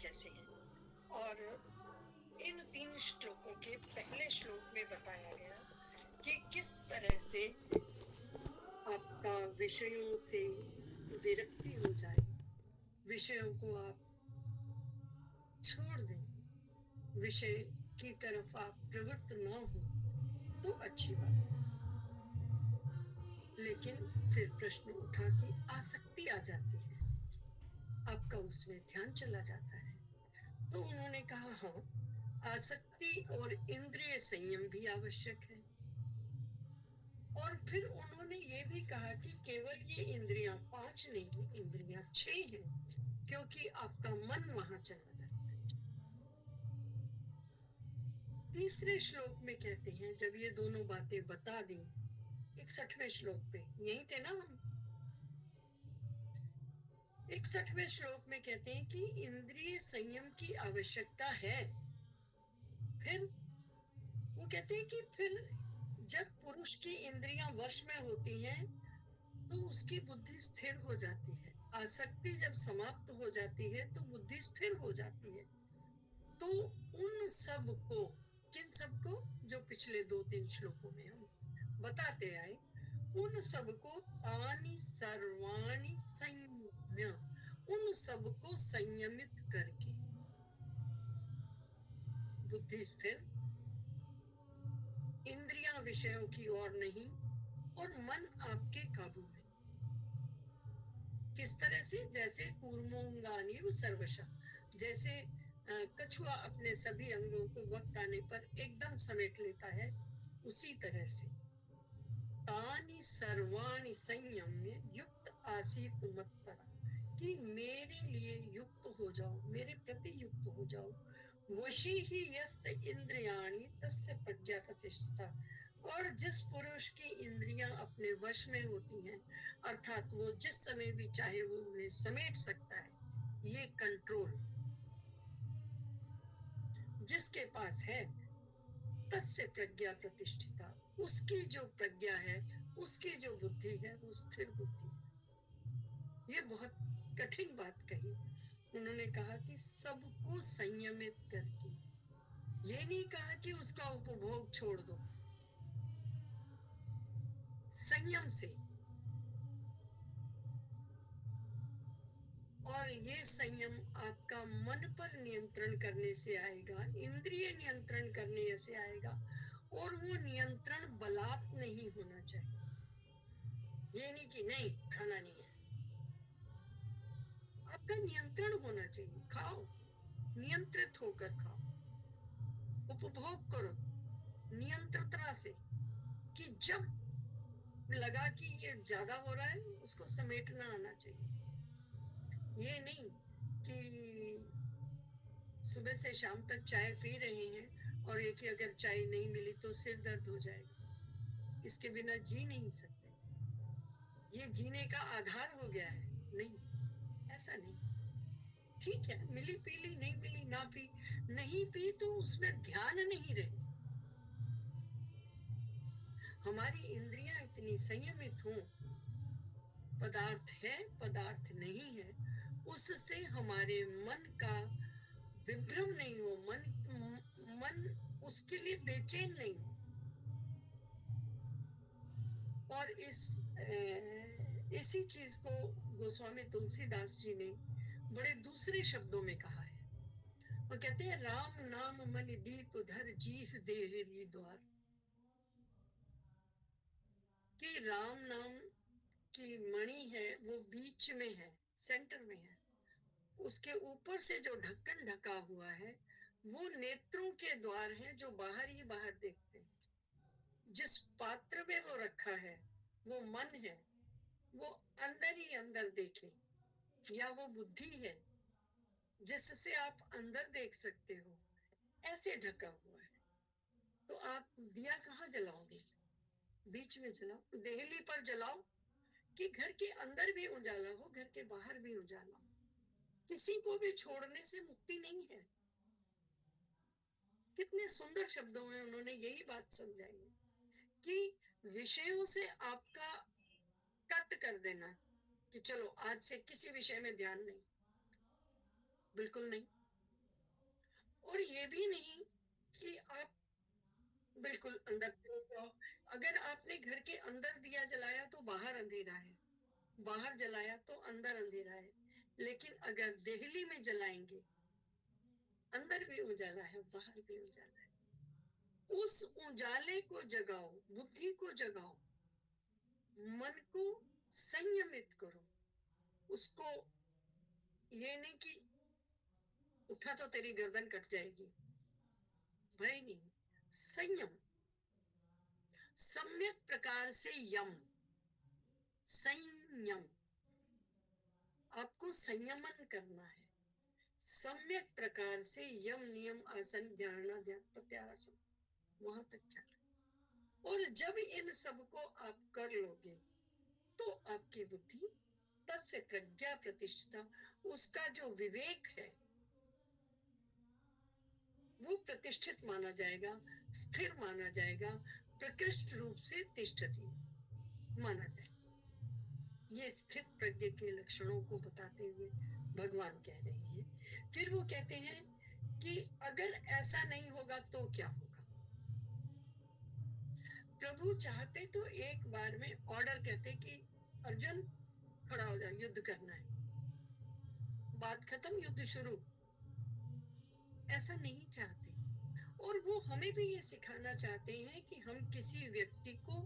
जैसे हैं। और इन 3 श्लोकों के पहले श्लोक में बताया गया कि किस तरह से आपका विषयों से विरक्ति हो जाए, विषयों को आप छोड़ दें, विषय की तरफ आप प्रवृत्त न हो तो अच्छी बात। लेकिन फिर प्रश्न उठा कि आसक्ति आ जाती है, आपका उसमें ध्यान चला जाता है। तो उन्होंने कहा हाँ, आसक्ति और इंद्रिय संयम भी आवश्यक है। और फिर उन्होंने ये भी कहा कि केवल ये इंद्रियां 5 नहीं, इंद्रियां 6 हैं, क्योंकि आपका मन वहां चला जाता है। तीसरे श्लोक में कहते हैं, जब ये दोनों बातें बता दी, 61वें श्लोक पे यही थे ना हम, 61वें श्लोक में कहते हैं कि इंद्रिय संयम की आवश्यकता है। फिर वो कहते हैं कि फिर जब पुरुष की इंद्रियां वश में होती हैं तो उसकी बुद्धि स्थिर हो जाती है। आसक्ति जब समाप्त हो जाती है तो बुद्धि स्थिर हो जाती है। तो उन सब को, किन सब को, जो पिछले 2-3 श्लोकों में हम बताते आए, उन सब को तानि सर्वाणि संयम्य, उन सब को संयमित करके बुद्धि स्थिर, इंद्रियां विषयों की ओर नहीं और मन आपके काबू में। किस तरह से? जैसे कूर्मोंगानीव सर्वशः, जैसे कछुआ अपने सभी अंगों को वक्त आने पर एकदम समेट लेता है, उसी तरह से तानि सर्वाणि संयम्य युक्त आसीत मत्परा, कि मेरे लिए युक्त हो जाओ, मेरे प्रति युक्त हो जाओ। वशी ही यस्त इंद्रियाणि तस्य प्रज्ञा प्रतिष्ठिता, और जिस पुरुष की इंद्रियां अपने वश में होती हैं, अर्थात वो जिस समय भी चाहे वो उन्हें समेट सकता है, ये कंट्रोल जिसके पास है, तस्य प्रज्ञा प्रतिष्ठिता, उसकी जो प्रज्ञा है, उसकी जो बुद्धि है, वो स्थिर बुद्धि है। ये बहुत कठिन बात कही उन्होंने। कहा कि सबको संयमित करके, ये नहीं कहा कि उसका उपभोग छोड़ दो, संयम से। और ये संयम आपका मन पर नियंत्रण करने से आएगा, इंद्रिय नियंत्रण करने से आएगा, और वो नियंत्रण बलात् नहीं होना चाहिए। ये नहीं कि नहीं खाना नहीं है, आपका नियंत्रण होना चाहिए। खाओ, नियंत्रित होकर खाओ, उपभोग करो नियंत्रता से, कि जब लगा कि ये ज्यादा हो रहा है, उसको समेटना आना चाहिए। ये नहीं कि सुबह से शाम तक चाय पी रहे हैं और एक ही अगर चाय नहीं मिली तो सिर दर्द हो जाएगा, इसके बिना जी नहीं सकते, ये जीने का आधार हो गया है। नहीं, ऐसा नहीं। ठीक है, मिली पी ली, नहीं मिली ना पी, नहीं पी तो उसमें ध्यान नहीं रहे। हमारी इंद्रियां इतनी संयमित हों, पदार्थ है पदार्थ नहीं है, उससे हमारे मन का विभ्रम नहीं हो, मन उसके लिए बेचैन नहीं हो। और इसी चीज को गोस्वामी तुलसीदास जी ने बड़े दूसरे शब्दों में कहा है। वो कहते हैं, राम नाम मन दीप धर जीव देहरी द्वार, कि राम नाम की मणि है वो बीच में है, सेंटर में है, उसके ऊपर से जो ढक्कन ढका हुआ है वो नेत्रों के द्वार हैं, जो बाहर ही बाहर देखते हैं। जिस पात्र में वो रखा है वो मन है, वो अंदर ही अंदर देखे, या वो बुद्धि है जिससे आप अंदर देख सकते हो, ऐसे ढका हुआ है। तो आप दिया कहाँ जलाओगे? बीच में जलाओ, देहली पर जलाओ, कि घर के अंदर भी उजाला हो, घर के बाहर भी उजाला हो। किसी को भी छोड़ने से मुक्ति नहीं है। कितने सुंदर शब्दों में उन्होंने यही बात समझाई है कि विषयों से आपका कट कर देना, कि चलो आज से किसी विषय में ध्यान नहीं, बिल्कुल नहीं। और ये भी नहीं कि आप बिल्कुल अंदर चले जाओ। अगर आपने घर के अंदर दिया जलाया तो बाहर अंधेरा है, बाहर जलाया तो अंदर अंधेरा है। लेकिन अगर देहली में जलाएंगे, अंदर भी उजाला है, बाहर भी उजाला है। उस उजाले को जगाओ, बुद्धि को जगाओ, मन को संयमित करो। उसको ये नहीं कि उठा तो तेरी गर्दन कट जाएगी, भय नहीं, संयम, सम्यक प्रकार से यम, संयम, आपको संयमन करना है। सम्यक प्रकार से यम नियम आसन धारणा ध्यान प्रत्यासन, वहां तक चल। और जब इन सबको आप कर लोगे तो आपकी बुद्धि तस्य प्रज्ञा प्रतिष्ठिता, उसका जो विवेक है वो प्रतिष्ठित माना जाएगा, स्थिर माना जाएगा, प्रकृष्ट रूप से तिष्ठति माना जाएगा। ये स्थित प्रज्ञ के लक्षणों को बताते हुए भगवान कह रहे हैं। फिर वो कहते हैं कि अगर ऐसा नहीं होगा तो क्या होगा। प्रभु चाहते तो एक बार में ऑर्डर कहते कि अर्जुन खड़ा हो जाए, युद्ध करना है, बात खत्म, युद्ध शुरू। ऐसा नहीं चाहते। और वो हमें भी ये सिखाना चाहते हैं कि हम किसी व्यक्ति को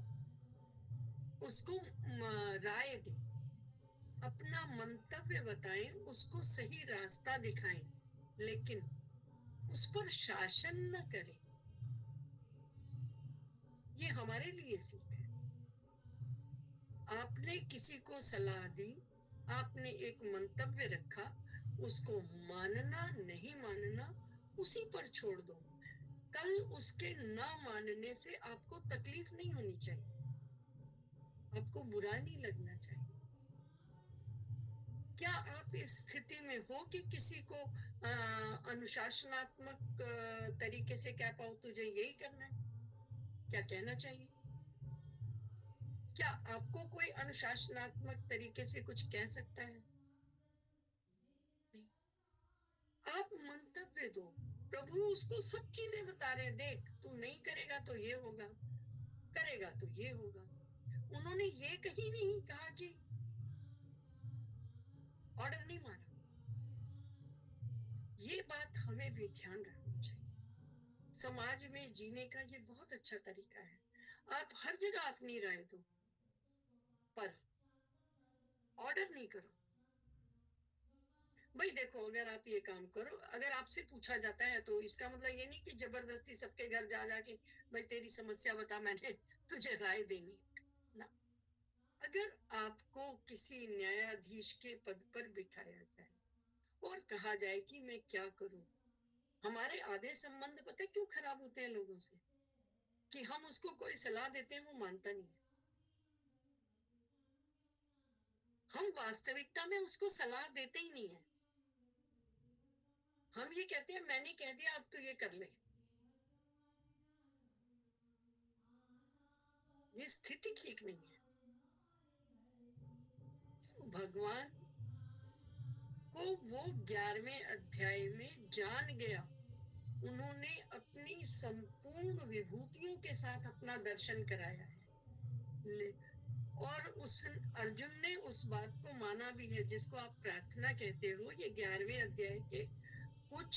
उसको राय दें, अपना मंतव्य बताएं, उसको सही रास्ता दिखाएं, लेकिन उस पर शासन न करें। ये हमारे लिए सीख है। आपने किसी को सलाह दी, आपने एक मंतव्य रखा, उसको मानना नहीं मानना उसी पर छोड़ दो। कल उसके ना मानने से आपको तकलीफ नहीं होनी चाहिए, आपको बुरा नहीं लगना चाहिए। क्या आप इस स्थिति में हो कि किसी को अनुशासनात्मक तरीके से कह पाओ तुझे यही करना है? क्या कहना चाहिए? क्या आपको कोई अनुशासनात्मक तरीके से कुछ कह सकता है? नहीं। आप मंतव्य दो, प्रभु उसको सब चीजें बता रहे हैं, देख तू नहीं करेगा तो ये होगा, करेगा तो ये होगा। उन्होंने ये कहीं नहीं कहा कि ऑर्डर नहीं मारा। ये बात हमें भी ध्यान रखनी चाहिए। समाज में जीने का ये बहुत अच्छा तरीका है। आप हर जगह अपनी राय दो, पर ऑर्डर नहीं करो। भाई देखो, अगर आप ये काम करो, अगर आपसे पूछा जाता है तो इसका मतलब ये नहीं कि जबरदस्ती सबके घर जा जाके भाई तेरी समस्या बता, मैंने तुझे राय देनी ना। अगर आपको किसी न्यायाधीश के पद पर बिठाया जाए और कहा जाए कि मैं क्या करूं, हमारे आधे संबंध पता है क्यों खराब होते हैं लोगों से? कि हम उसको कोई सलाह देते हैं वो मानता नहीं है। हम वास्तविकता में उसको सलाह देते ही नहीं है। हम ये कहते हैं मैंने कह दिया अब तू ये कर ले। ये स्थिति ठीक नहीं है। भगवान को वो 11वें अध्याय में जान गया, उन्होंने अपनी संपूर्ण विभूतियों के साथ अपना दर्शन कराया है। और उस अर्जुन ने उस बात को माना भी है जिसको आप प्रार्थना कहते हो। ये 11वें अध्याय के कुछ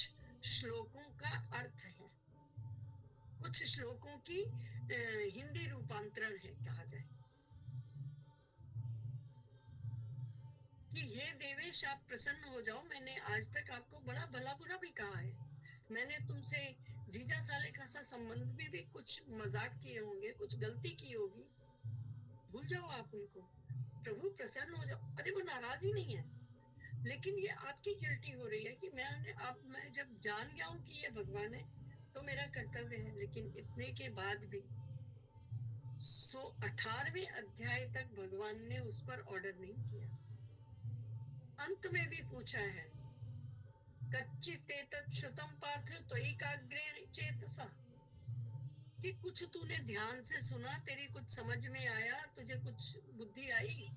श्लोकों का अर्थ है, कुछ श्लोकों की हिंदी रूपांतरण है कहा जाए कि हे देवेश आप प्रसन्न हो जाओ, मैंने आज तक आपको बड़ा भला बुरा भी कहा है, मैंने तुमसे जीजा साले का सा संबंध भी कुछ मजाक किए होंगे, कुछ गलती की होगी, भूल जाओ आप उनको, प्रभु प्रसन्न हो जाओ। अरे वो नाराज ही नहीं है, लेकिन ये आपकी गिल्टी हो रही है कि मैं जब जान गया हूं कि ये भगवान है तो मेरा कर्तव्य है। लेकिन इतने के बाद भी 18वें अध्याय तक भगवान ने उस पर ऑर्डर नहीं किया। अंत में भी पूछा है, कच्चित एतत् श्रुतं पार्थ त्वयैकाग्रेण चेतसा, कि कुछ तूने ध्यान से सुना, तेरी कुछ समझ में आया, तुझे कुछ बुद्धि आई।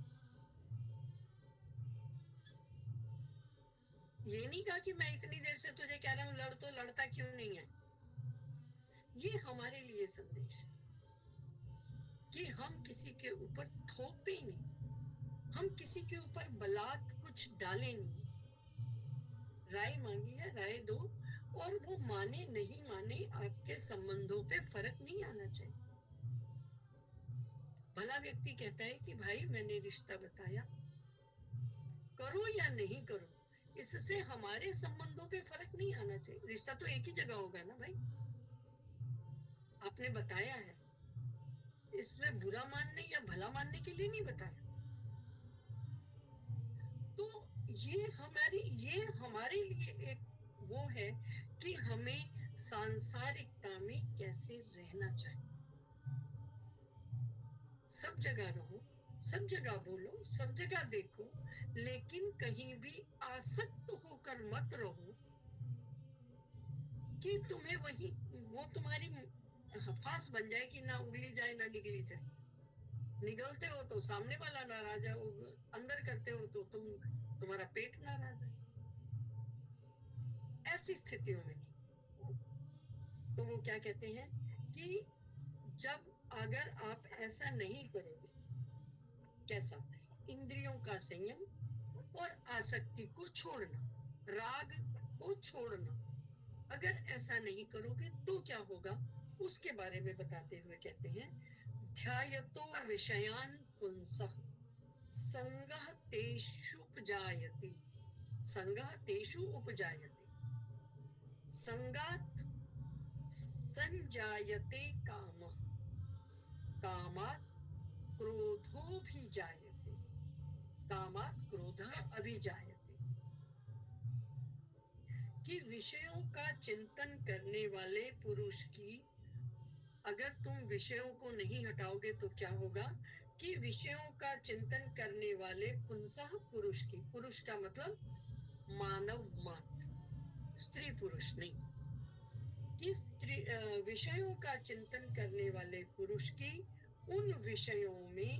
ये नहीं कहा कि मैं इतनी देर से तुझे कह रहा हूँ लड़, तो लड़ता क्यों नहीं है। ये हमारे लिए संदेश है कि हम किसी के ऊपर थोपे नहीं, हम किसी के ऊपर बलात् कुछ डाले नहीं। राय मांगी है, राय दो, और वो माने नहीं माने, आपके संबंधों पे फर्क नहीं आना चाहिए। भला व्यक्ति कहता है कि भाई मैंने रिश्ता बताया, करो या नहीं करो, इससे हमारे संबंधों पे फर्क नहीं आना चाहिए। रिश्ता तो एक ही जगह होगा ना भाई, आपने बताया है, इसमें बुरा मानने या भला मानने के लिए नहीं बताया। तो ये हमारे लिए एक वो है कि हमें सांसारिकता में कैसे रहना चाहिए। सब जगह रहो, सब जगह बोलो, सब जगह देखो, लेकिन कहीं भी आसक्त होकर मत रहो कि तुम्हें वही वो तुम्हारी फांस बन जाए कि ना उगली जाए ना निगली जाए। निगलते हो तो सामने वाला नाराज है, अंदर करते हो तो तुम्हारा पेट नाराज है। ऐसी स्थितियों में तो वो क्या कहते हैं कि जब अगर आप ऐसा नहीं करोगे, कैसा, इंद्रियों का संयम और आसक्ति को छोड़ना, राग को छोड़ना, अगर ऐसा नहीं करोगे तो क्या होगा, उसके बारे में बताते हुए कहते हैं, ध्यायतो विषयान पुंसः संगः तेषुपजायते, संगः तेषु उपजायते, संगात् संजायते कामः, कामात् क्रोधोऽभिजायते, कामात् क्रोधः अभिजायते। कि विषयों का चिंतन करने वाले पुरुष की, अगर तुम विषयों को नहीं हटाओगे तो क्या होगा कि विषयों का चिंतन करने वाले पुंसः पुरुष की, पुरुष का मतलब मानव मात्र, स्त्री पुरुष नहीं, कि स्त्री विषयों का चिंतन करने वाले पुरुष की उन विषयों में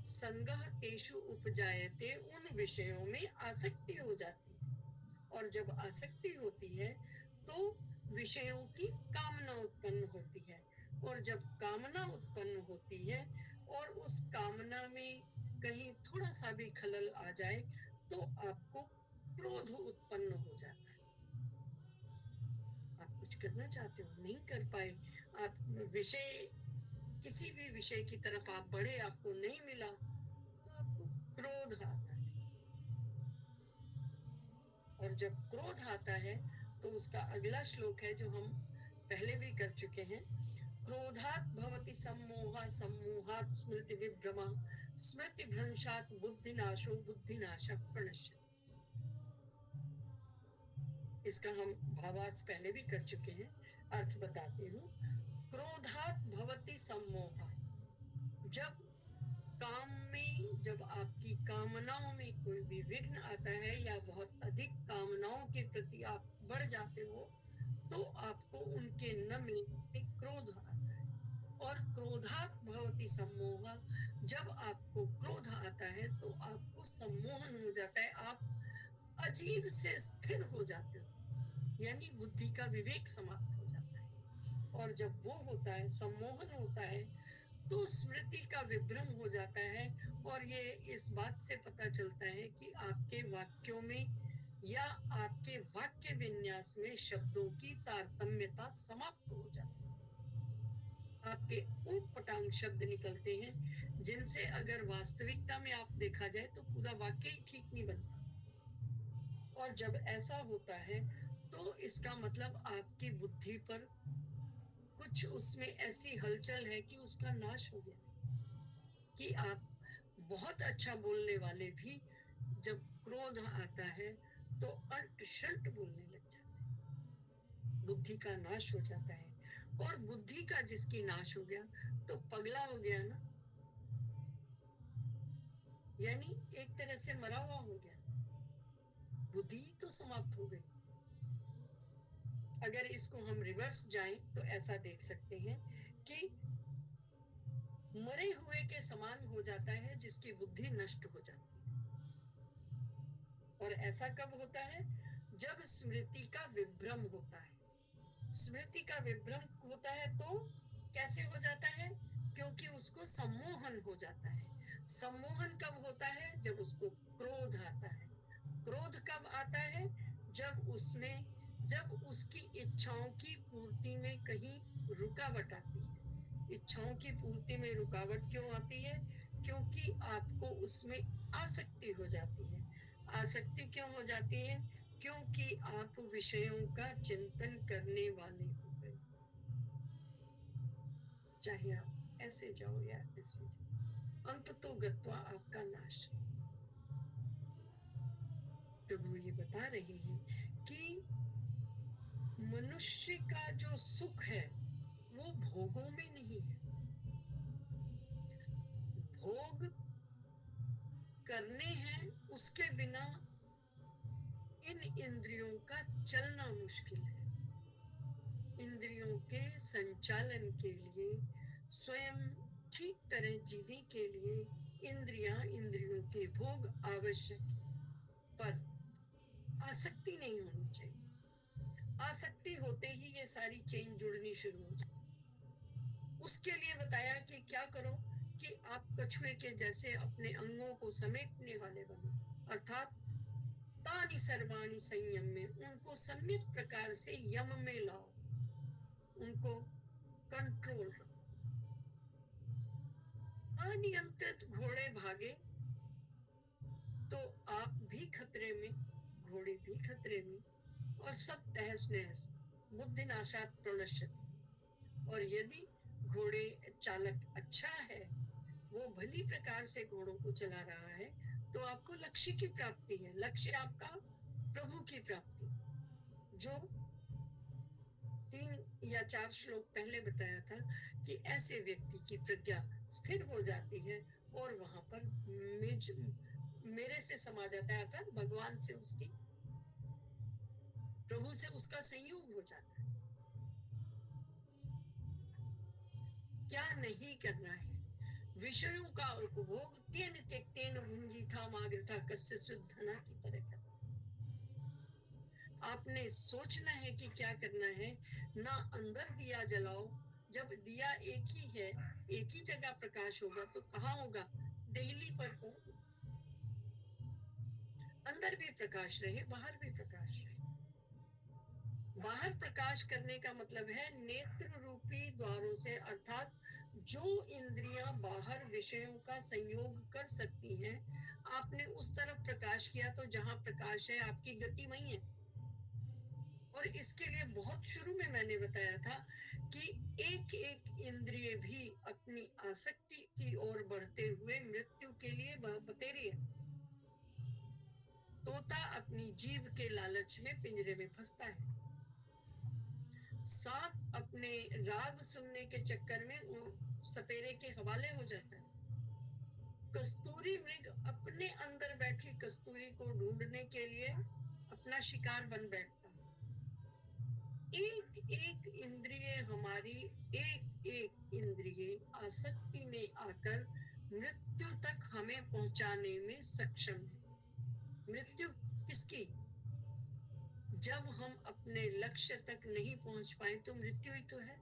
संगः तेषु उपजायते, उन विषयों में आसक्ति हो जाती है, और जब आसक्ति होती है तो विषयों की कामना उत्पन्न होती है, और जब कामना उत्पन्न होती है और उस कामना में कहीं थोड़ा सा भी खलल आ जाए तो आपको क्रोध उत्पन्न हो जाता है। आप कुछ करना चाहते हो, नहीं कर पाए, आप विषय, किसी भी विषय की तरफ आप बढ़े, आपको नहीं मिला तो आपको क्रोध आता है, और जब क्रोध आता है तो उसका अगला श्लोक है जो हम पहले भी कर चुके हैं, क्रोधात् भवति सम्मोहः, सम्मोहात् स्मृति विभ्रमः, स्मृति भ्रंशात् बुद्धिनाशो, बुद्धिनाशः प्रणश्यति। इसका हम भावार्थ पहले भी कर चुके हैं, अर्थ बताती हूँ। क्रोधात् भवति सम्मोहः, जब काम में, जब आपकी कामनाओं में कोई भी विघ्न आता है या बहुत अधिक कामनाओं के प्रति आप बढ़ जाते हो तो आपको उनके न मिलने से क्रोध आता है, और क्रोधात् भवति सम्मोहः, जब आपको क्रोध आता है तो आपको सम्मोहन हो जाता है, आप अजीब से स्थिर हो जाते हो, यानी बुद्धि का विवेक समाप्त हो जाता है, और जब वो होता है, सम्मोहन होता है, तो स्मृति का विभ्रम हो जाता है, और ये इस बात से पता चलता है कि आपके वाक्यों में या आपके वाक्य विन्यास में शब्दों की तारतम्यता समाप्त हो जाती है। आपके ऊटपटांग शब्द निकलते हैं जिनसे अगर वास्तविकता में आप देखा जाए तो पूरा वाक्य ही ठीक नहीं बनता, और जब ऐसा होता है तो इसका मतलब आपकी बुद्धि पर कुछ उसमें ऐसी हलचल है कि उसका नाश हो गया, कि आप बहुत अच्छा बोलने वाले भी जब क्रोध आता है तो अल्ट शल्ट बोलने लग जाते हैं, बुद्धि का नाश हो जाता है, और बुद्धि का जिसकी नाश हो गया तो पगला हो गया ना, यानी एक तरह से मरा हुआ हो गया, बुद्धि तो समाप्त हो गई। अगर इसको हम रिवर्स जाएं तो ऐसा देख सकते हैं कि मरे हुए के समान हो जाता है जिसकी बुद्धि नष्ट हो जाती है, और ऐसा कब होता है, जब स्मृति का विभ्रम होता है। स्मृति का विभ्रम होता है तो कैसे हो जाता है? क्योंकि उसको सम्मोहन हो जाता है। सम्मोहन कब होता है? जब उसको क्रोध आता है। क्रोध कब आता है? जब उसकी इच्छाओं की पूर्ति में कहीं रुकावट आती है। इच्छाओं की पूर्ति में रुकावट क्यों आती है? क्योंकि आपको उसमें आसक्ति हो जाती है। आसक्ति क्यों हो जाती है? क्योंकि आप विषयों का चिंतन करने वाले हो गए, चाहे आप ऐसे जाओ या ऐसे जाओ, अंत तो गत्वा आपका नाश। प्रभु ये बता रहे हैं कि मनुष्य का जो सुख है वो भोगों में नहीं है। भोग करने हैं, उसके बिना इन इंद्रियों का चलना मुश्किल है। इंद्रियों के संचालन के लिए, स्वयं ठीक तरह जीने के लिए इंद्रियों के भोग आवश्यक, पर आसक्ति नहीं होनी चाहिए। आसक्ति होते ही ये सारी चेन जुड़नी शुरू हो जाए। उसके लिए बताया कि क्या करो कि आप कछुए के जैसे अपने अंगों को समेटने वाले बनो, अर्थात तानि सर्वाणि संयम में, उनको सम्यक प्रकार से यम में लाओ, उनको कंट्रोल रखो। अनियंत्रित घोड़े भागे तो आप भी खतरे में, घोड़े भी खतरे में, और सब तहस नहस। बुद्धि नाशात प्रणश्यति। और यदि घोड़े चालक अच्छा है, वो भली प्रकार से घोड़ों को चला रहा है, तो आपको लक्ष्य की प्राप्ति है। लक्ष्य आपका प्रभु की प्राप्ति, जो 3 या 4 श्लोक पहले बताया था कि ऐसे व्यक्ति की प्रज्ञा स्थिर हो जाती है और वहां पर मेरे से समा जाता है, अर्थात भगवान से, उसकी प्रभु से उसका संयोग हो जाता है। क्या नहीं करना है? विषयों का उपभोग तेन त्यक्तेन भुंजीथा मागृथा कस्य शुद्धना की तरह करना। आपने सोचना है कि क्या करना है। ना अंदर दिया जलाओ। जब दिया एक ही है, एक ही जगह प्रकाश होगा, तो कहाँ होगा? देहली पर हो। अंदर भी प्रकाश रहे, बाहर भी प्रकाश रहे। बाहर प्रकाश करने का मतलब है नेत्र रूपी द्वारों से, अर्थात जो इंद्रियां बाहर विषयों का संयोग कर सकती हैं, आपने उस तरफ प्रकाश किया, तो जहां प्रकाश है आपकी गति वही है। और इसके लिए बहुत शुरू में मैंने बताया था कि एक एक इंद्रिय भी अपनी आसक्ति की ओर बढ़ते हुए मृत्यु के लिए बतेरी है। तोता अपनी जीभ के लालच में पिंजरे में फंसता है। सांप अपने राग सुनने के चक्कर में सपेरे के हवाले हो जाता है। कस्तूरी मृग अपने अंदर बैठी कस्तूरी को ढूंढने के लिए अपना शिकार बन बैठता है। एक एक इंद्रिय हमारी, एक एक इंद्रिय आसक्ति में आकर मृत्यु तक हमें पहुंचाने में सक्षम है। मृत्यु किसकी? जब हम अपने लक्ष्य तक नहीं पहुंच पाए तो मृत्यु ही तो है।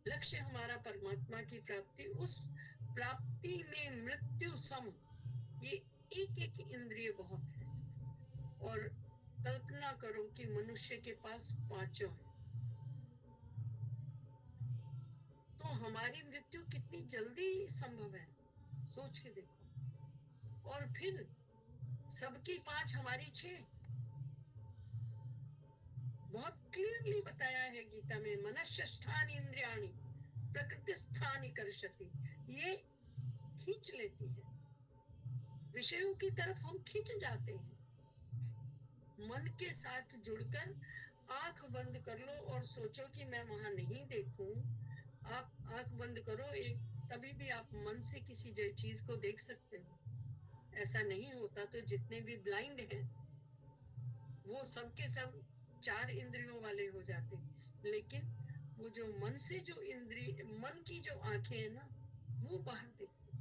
लक्ष्य हमारा परमात्मा की प्राप्ति, उस प्राप्ति में मृत्यु सम ये एक एक इंद्रिय बहुत है। और कल्पना करो कि मनुष्य के पास 5 है, तो हमारी मृत्यु कितनी जल्दी संभव है, सोच के देखो। और फिर सबकी 5, हमारी 6। बहुत क्लियरली बताया है गीता में, मनश्ष्ठानि इंद्रियाणि प्रकृति स्थानि कर्षति। ये खींच लेती है, विषयों की तरफ हम खींच जाते हैं। मन के साथ जुड़कर आंख बंद कर लो और सोचो कि मैं वहां नहीं देखूं। आप आंख बंद करो, तभी भी आप मन से किसी चीज को देख सकते हो। ऐसा नहीं होता तो जितने भी ब्लाइंड हैं वो सब के सब 4 इंद्रियों वाले हो जाते। लेकिन वो जो मन से, जो इंद्रिय, मन की जो आंखें है ना, वो बाहर देखती।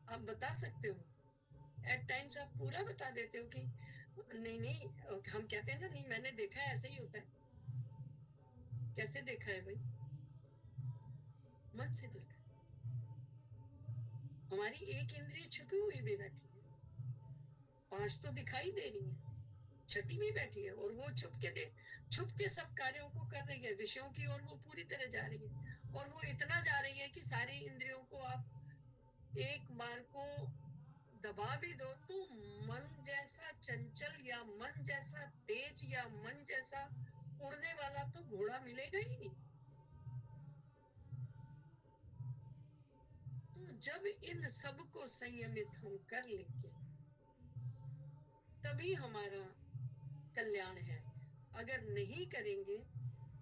आप बता सकते हो एट टाइम्स आप पूरा बता देते हो कि नहीं नहीं, हम कहते हैं ना, नहीं मैंने देखा है, ऐसे ही होता है। कैसे देखा है भाई? मन से देखा। हमारी एक इंद्रिय छुपी हुई भी बैठी है, 5 तो दिखाई दे रही है, छठी में बैठी है, और वो छुप के सब कार्यों को कर रही है, विषयों की ओर वो पूरी तरह जा रही है, और वो इतना जा रही है कि सारी इंद्रियों को आप एक बार को दबा भी दो तो मन जैसा चंचल या मन जैसा तेज या मन जैसा उड़ने वाला तो घोड़ा मिलेगा ही नहीं। तो जब इन सब को संयमित हम कर लेंगे तभी हमारा कल्याण है। अगर नहीं करेंगे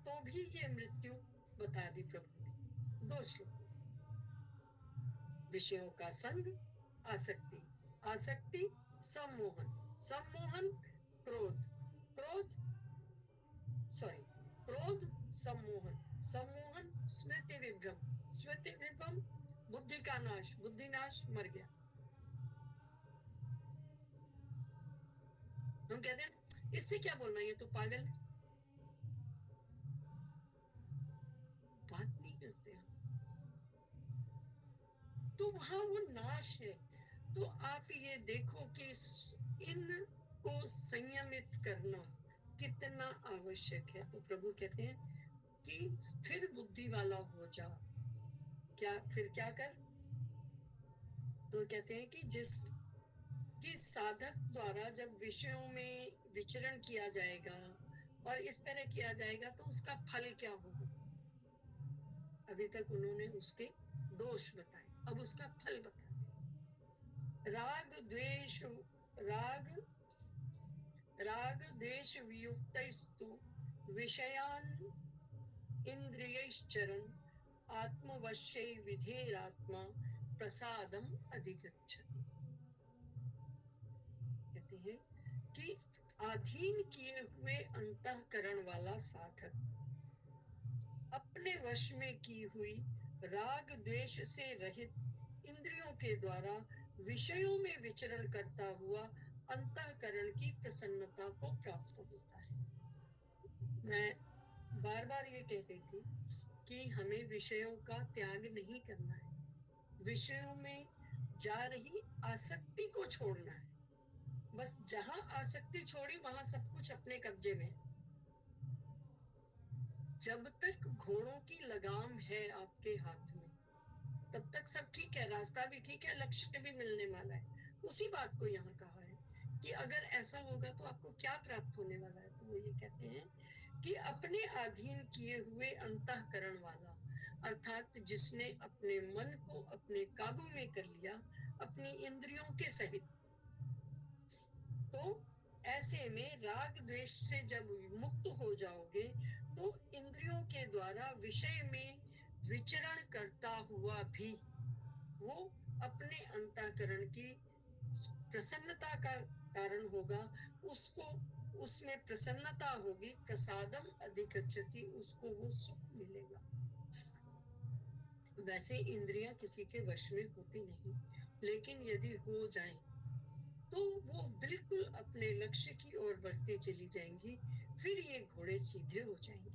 तो भी ये मृत्यु बता दी प्रभु ने 2 श्लोकों। विषयों का संग, आसक्ति, आसक्ति सम्मोहन, सम्मोहन क्रोध, क्रोध सॉरी क्रोध सम्मोहन, सम्मोहन स्मृति विभ्रम, स्मृति विभ्रम बुद्धि का नाश, बुद्धि नाश मर गया। हम कहते हैं इससे क्या बोलना, ये तो पागल है, बात नहीं करते हम। तो वहां वो नाश है। तो आप ये देखो कि इनको संयमित करना कितना आवश्यक है। तो प्रभु कहते हैं कि स्थिर बुद्धि वाला हो जा। क्या फिर क्या कर? तो कहते हैं कि साधक द्वारा जब विषयों में विचरण किया जाएगा और इस तरह किया जाएगा तो उसका फल क्या होगा। अभी तक उन्होंने उसके दोष बताए, अब उसका फल बताए। राग द्वेष, राग राग द्वेष वियुक्तस्तु विषयान इंद्रियश्चरन् आत्मवश्यै विधेरात्मा प्रसादम अधिगच्छति। कहते हैं कि अधीन किए हुए अंतःकरण वाला साधक अपने वश में की हुई राग द्वेष से रहित इंद्रियों के द्वारा विषयों में विचरण करता हुआ अंतःकरण की प्रसन्नता को प्राप्त होता है। मैं बार बार ये कह रही थी कि हमें विषयों का त्याग नहीं करना है, विषयों में जा रही आसक्ति को छोड़ना है। बस जहां आसक्ति छोड़ी वहां सब कुछ अपने कब्जे में। जब तक घोड़ों की लगाम है आपके हाथ में तब तक सब ठीक है, रास्ता भी ठीक है, लक्ष्य भी मिलने वाला है। उसी बात को यहाँ कहा है कि अगर ऐसा होगा तो आपको क्या प्राप्त होने वाला है। तो वो ये कहते हैं कि अपने अधीन किए हुए अंतःकरण वाला, अर्थात जिसने अपने मन को अपने काबू में कर लिया अपनी इंद्रियों के सहित, तो ऐसे में राग द्वेष से जब मुक्त हो जाओगे तो इंद्रियों के द्वारा विषय में विचरण करता हुआ भी वो अपने अंतःकरण की प्रसन्नता का कारण होगा, उसको उसमें प्रसन्नता होगी, प्रसादम अधिगच्छति, उसको वो सुख मिलेगा। वैसे इंद्रियां किसी के वश में होती नहीं, लेकिन यदि हो जाएं तो वो बिल्कुल अपने लक्ष्य की ओर बढ़ती चली जाएंगी। फिर ये घोड़े सीधे हो जाएंगे।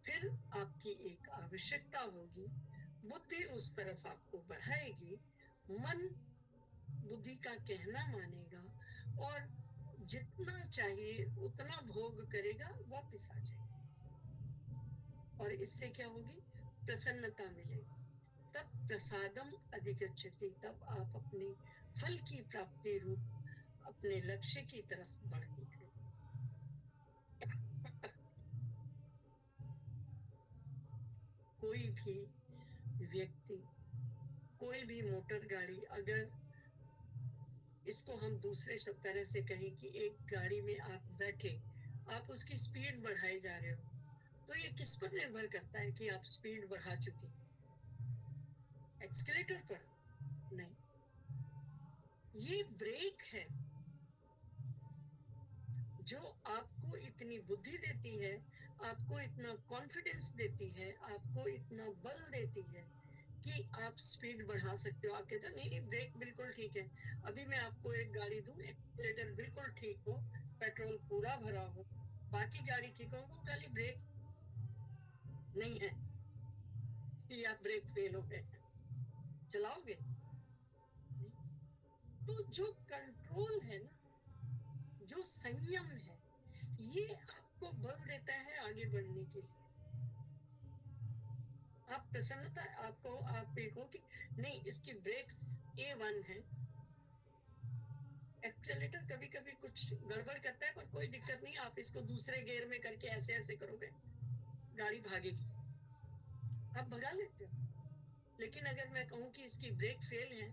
फिर आपकी एक आवश्यकता होगी, बुद्धि उस तरफ आपको बढ़ाएगी, मन बुद्धि का कहना मानेगा और जितना चाहिए उतना भोग करेगा, वापस आ जाएगा। और इससे क्या होगी? प्रसन्नता मिलेगी। तब प्रसादम अधिगच्छति, तब आप अपने फल की प्राप्ति रूप अपने लक्ष्य की तरफ बढ़ निकले। कोई भी व्यक्ति, कोई भी मोटर गाड़ी, अगर इसको हम दूसरे सब तरह से कहें कि एक गाड़ी में आप बैठे, आप उसकी स्पीड बढ़ाए जा रहे हो, तो ये किस पर निर्भर करता है कि आप स्पीड बढ़ा चुके? एक्सीलरेटर पर नहीं, ये ब्रेक है जो आपको इतनी बुद्धि देती है, आपको इतना कॉन्फिडेंस देती है, आपको इतना बल देती है कि आप स्पीड बढ़ा सकते हो। आप कहते हो नहीं नहीं ब्रेक बिल्कुल ठीक है, अभी मैं आपको एक गाड़ी दूं, एक्सीलरेटर बिल्कुल ठीक हो, पेट्रोल पूरा भरा हो, बाकी गाड़ी ठीक हो, वो खाली ब्रेक नहीं है या ब्रेक फेल हो गए, चलाओगे नहीं। तो जो कंट्रोल है ना, जो संयम है, ये आपको बल देता है आगे बढ़ने के लिए। आप प्रसन्नता आपको, आप देखो कि नहीं इसकी ब्रेक्स A1 है, एक्सेलेरेटर कभी कभी कुछ गड़बड़ करता है पर कोई दिक्कत नहीं, आप इसको दूसरे गियर में करके ऐसे ऐसे करोगे, गाड़ी भागेगी, आप भगा लेते हो। लेकिन अगर मैं कहूँ कि इसकी ब्रेक फेल है,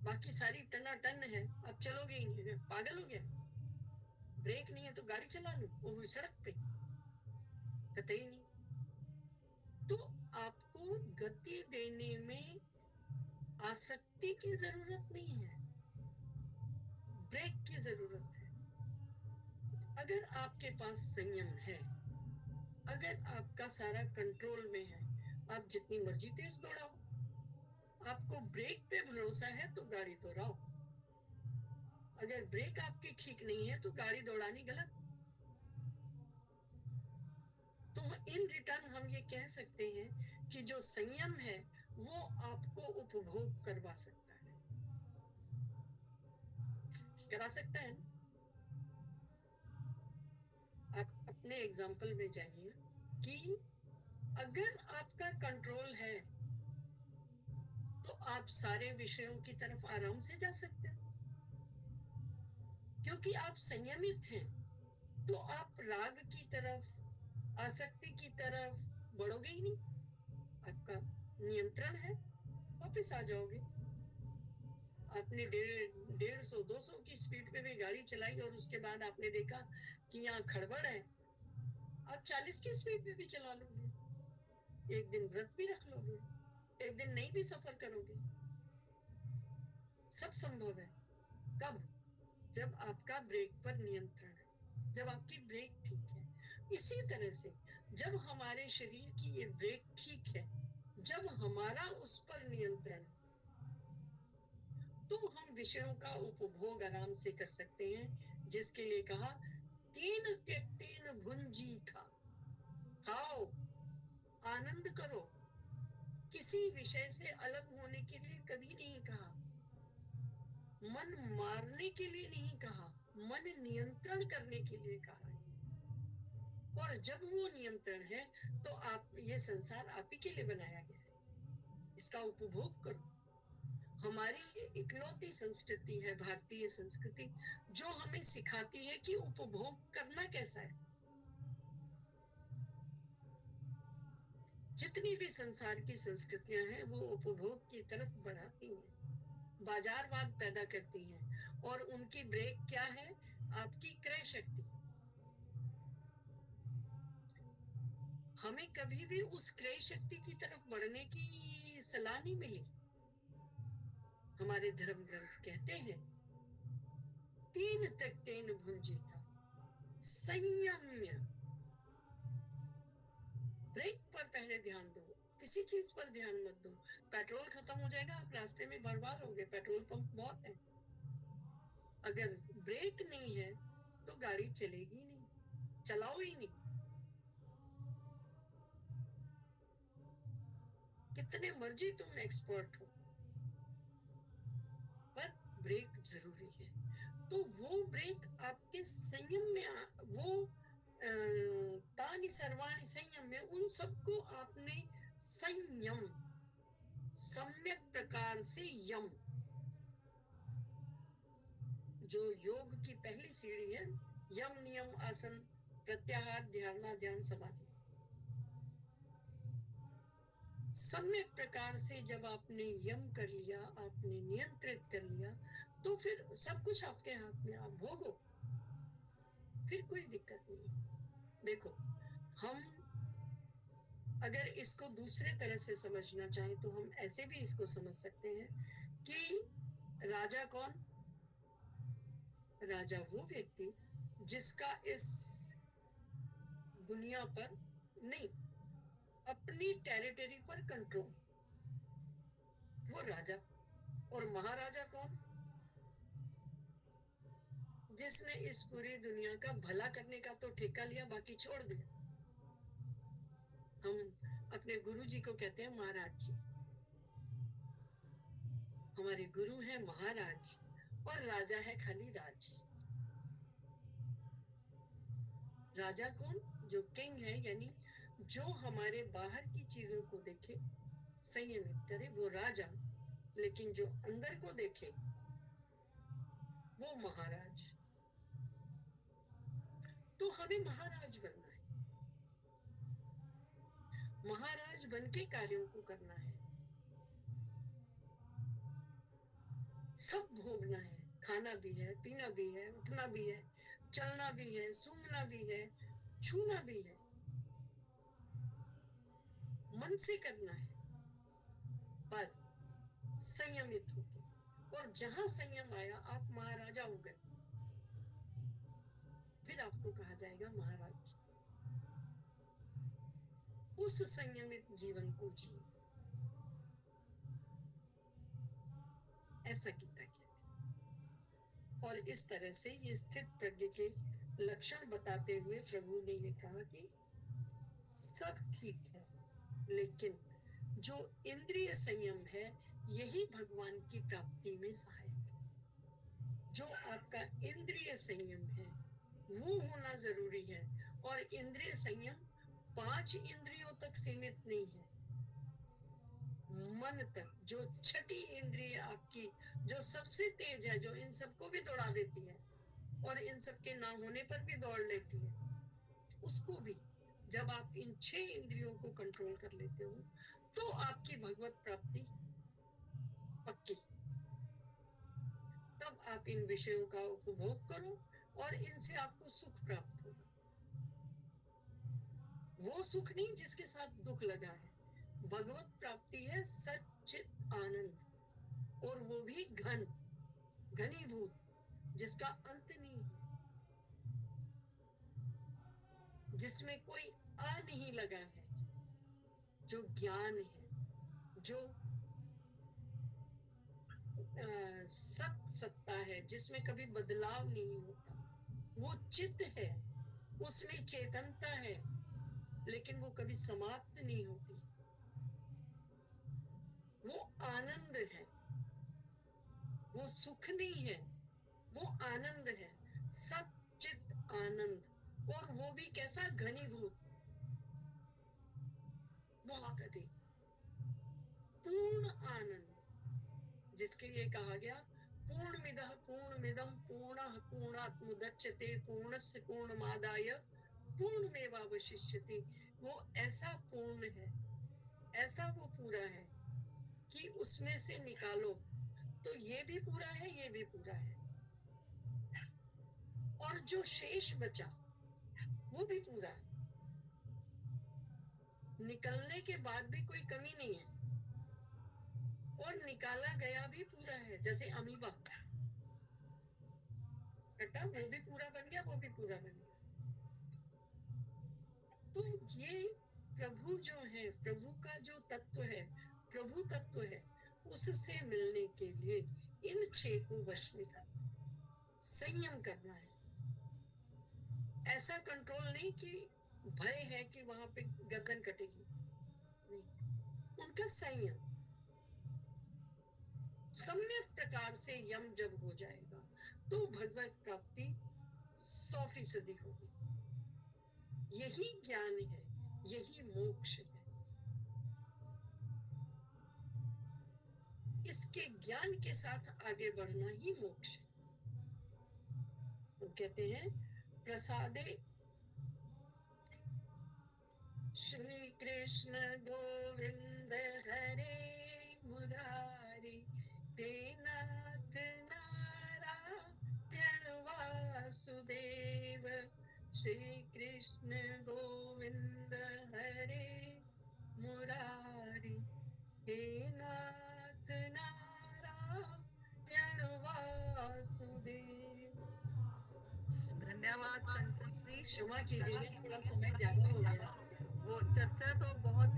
बाकी सारी टनाटन है, आप चलोगे ही नहीं, पागल हो गया, ब्रेक नहीं है तो गाड़ी चला लो वो भी सड़क पे, कतई नहीं। तो आपको गति देने में आसक्ति की जरूरत नहीं है, ब्रेक की जरूरत है। अगर आपके पास संयम है, अगर आपका सारा कंट्रोल में है, आप जितनी मर्जी तेज दौड़ाओ, आपको ब्रेक पे भरोसा है तो गाड़ी दौड़ाओ। अगर ब्रेक आपकी ठीक नहीं है तो गाड़ी दौड़ानी गलत। तो इन रिटर्न हम ये कह सकते हैं कि जो संयम है वो आपको उपभोग करवा सकता है, करा सकता है ना। आप अपने एग्जाम्पल में जाइए कि अगर आपका कंट्रोल है तो आप सारे विषयों की तरफ आराम से जा सकते हैं, क्योंकि आप संयमित हैं। तो आप राग की तरफ, आसक्ति की तरफ बढ़ोगे ही नहीं, आपका नियंत्रण है, वापस आ जाओगे। आपने 150-200 की स्पीड पे भी गाड़ी चलाई और उसके बाद आपने देखा कि यहाँ खड़बड़ है, आप 40 की स्पीड पे भी चला लोगे, एक दिन व्रत भी रख लोगे, एक दिन नहीं भी सफर करोगे, सब संभव है। कब? जब आपका ब्रेक पर नियंत्रण है, जब आपकी ब्रेक ठीक है। इसी तरह से जब हमारे शरीर की ये ब्रेक ठीक है, जब हमारा उस पर नियंत्रण है, तो हम विषयों का उपभोग आराम से कर सकते हैं, जिसके लिए कहा तीन त्यक्तेन भुंजी था, खाओ आनंद करो। किसी विषय से अलग होने के लिए कभी नहीं कहा, मन मारने के लिए नहीं कहा, मन नियंत्रण करने के लिए कहा है। और जब वो नियंत्रण है तो आप, ये संसार आप ही के लिए बनाया गया है, इसका उपभोग करो। हमारी ये इकलौती संस्कृति है, भारतीय संस्कृति, जो हमें सिखाती है कि उपभोग करना कैसा है। जितनी भी संसार की संस्कृतियां हैं वो उपभोग की तरफ बढ़ाती हैं, बाजारवाद पैदा करती हैं, और उनकी ब्रेक क्या है? आपकी क्रय शक्ति। हमें कभी भी उस क्रय शक्ति की तरफ बढ़ने की सलाह नहीं मिली। हमारे धर्म ग्रंथ कहते हैं तीन त्यक्तेन भुंजीता, संयम्य। ब्रेक पर पहले ध्यान दो, किसी चीज पर ध्यान मत दो। पेट्रोल खत्म हो जाएगा, आप रास्ते में बर्बाद हो गए, पेट्रोल पंप बहुत है। अगर ब्रेक नहीं है तो गाड़ी चलेगी नहीं, चलाओ ही नहीं। कितने मर्जी तुम एक्सपर्ट हो, पर ब्रेक जरूरी है। तो वो ब्रेक आपके संयम में वो तानि सर्वाणि संयम में, उन सबको आपने संयम, सम्यक प्रकार से यम, जो योग की पहली सीढ़ी है, यम नियम आसन प्रत्याहार ध्यान ध्यान समाधि, सम्यक प्रकार से जब आपने यम कर लिया, आपने नियंत्रित कर लिया, तो फिर सब कुछ आपके हाथ में, आप भोगो, फिर कोई दिक्कत नहीं। देखो, हम अगर इसको दूसरे तरह से समझना चाहें तो हम ऐसे भी इसको समझ सकते हैं कि राजा कौन? राजा वो व्यक्ति जिसका इस दुनिया पर नहीं, अपनी टेरिटरी पर कंट्रोल। वो राजा। और महाराजा कौन? जिसने इस पूरी दुनिया का भला करने का तो ठेका लिया, बाकी छोड़ दिया। हम अपने गुरु जी को कहते हैं महाराज जी। हमारे गुरु है महाराज और राजा है खाली राज। राजा कौन? जो किंग है, यानी जो हमारे बाहर की चीजों को देखे, संयमित करे, वो राजा। लेकिन जो अंदर को देखे वो महाराज। तो हमें महाराज बनना है, महाराज बन के कार्यों को करना है, सब भोगना है। खाना भी है, पीना भी है, उठना भी है, चलना भी है, सूंघना भी है, छूना भी है, मन से करना है, पर संयमित होकर। और जहां संयम आया, आप महाराजा हो गए, फिर आपको कहा जाएगा महाराज। उस संयमित जीवन को जिए। ऐसा गीता कहते। और इस तरह से ये स्थित प्रज्ञ के लक्षण बताते हुए प्रभु ने ये कहा कि सब ठीक है, लेकिन जो इंद्रिय संयम है यही भगवान की प्राप्ति में सहायक है। जो आपका इंद्रिय संयम है वो होना जरूरी है। और इंद्रिय संयम 5 इंद्रियों तक सीमित नहीं है, मन तक। जो छठी इंद्रिय आपकी, जो सबसे तेज है, जो इन सबको भी दौड़ा देती है और इन सबके ना होने पर भी दौड़ लेती है, उसको भी जब आप इन 6 इंद्रियों को कंट्रोल कर लेते हो तो आपकी भगवत प्राप्ति पक्की। तब आप इन विषयों का उपभोग करो और इनसे आपको सुख प्राप्त होगा। वो सुख नहीं जिसके साथ दुख लगा है। भगवत प्राप्ति है सच्चित आनंद, और वो भी घनीभूत, जिसका अंत नहीं है, जिसमें कोई आ नहीं लगा है, जो ज्ञान है, जो सत्ता है, जिसमें कभी बदलाव नहीं होता। वो चित्त है, उसमें चेतनता है, लेकिन वो कभी समाप्त नहीं होती। वो आनंद है, वो सुख नहीं है, वो आनंद है, सच्चित आनंद। और वो भी कैसा? घनीभूत, बहुत अधिक पूर्ण आनंद, जिसके लिए कहा गया पूर्णमिदः पूर्णमिदं पूर्णः पूर्णात् मुदच्यते पूर्णस्य पूर्णमादाय पूर्णमेवावशिष्यते। वो ऐसा पूर्ण है, ऐसा वो पूरा है कि उसमें से निकालो तो ये भी पूरा है, ये भी पूरा है, और जो शेष बचा वो भी पूरा है। निकलने के बाद भी कोई कमी नहीं है, और निकाला गया भी पूरा है। जैसे अमीबा कटा, वो भी पूरा बन गया, वो भी पूरा बन गया। तो ये प्रभु जो है, प्रभु का जो तत्व है, प्रभु तत्व है, उससे मिलने के लिए इन 6 को वश में करना, संयम करना है। ऐसा कंट्रोल नहीं कि भय है कि वहां पे गर्दन कटेगी, नहीं। उनका संयम, सम्यक प्रकार से यम जब हो जाएगा तो भगवत प्राप्ति 100% होगी। यही ज्ञान है, यही मोक्ष है। इसके ज्ञान के साथ आगे बढ़ना ही मोक्ष है। वो कहते हैं प्रसादे श्री कृष्ण गोविंद हरे मुरारी, हे नाथ नारायण वासुदेव। श्री कृष्ण गोविंद हरे मुरारी, हे नाथ नारायण वासुदेव। धन्यवाद संतोष जी, क्षमा कीजिए थोड़ा समय ज्यादा हो गया। वो चर्चा तो बहुत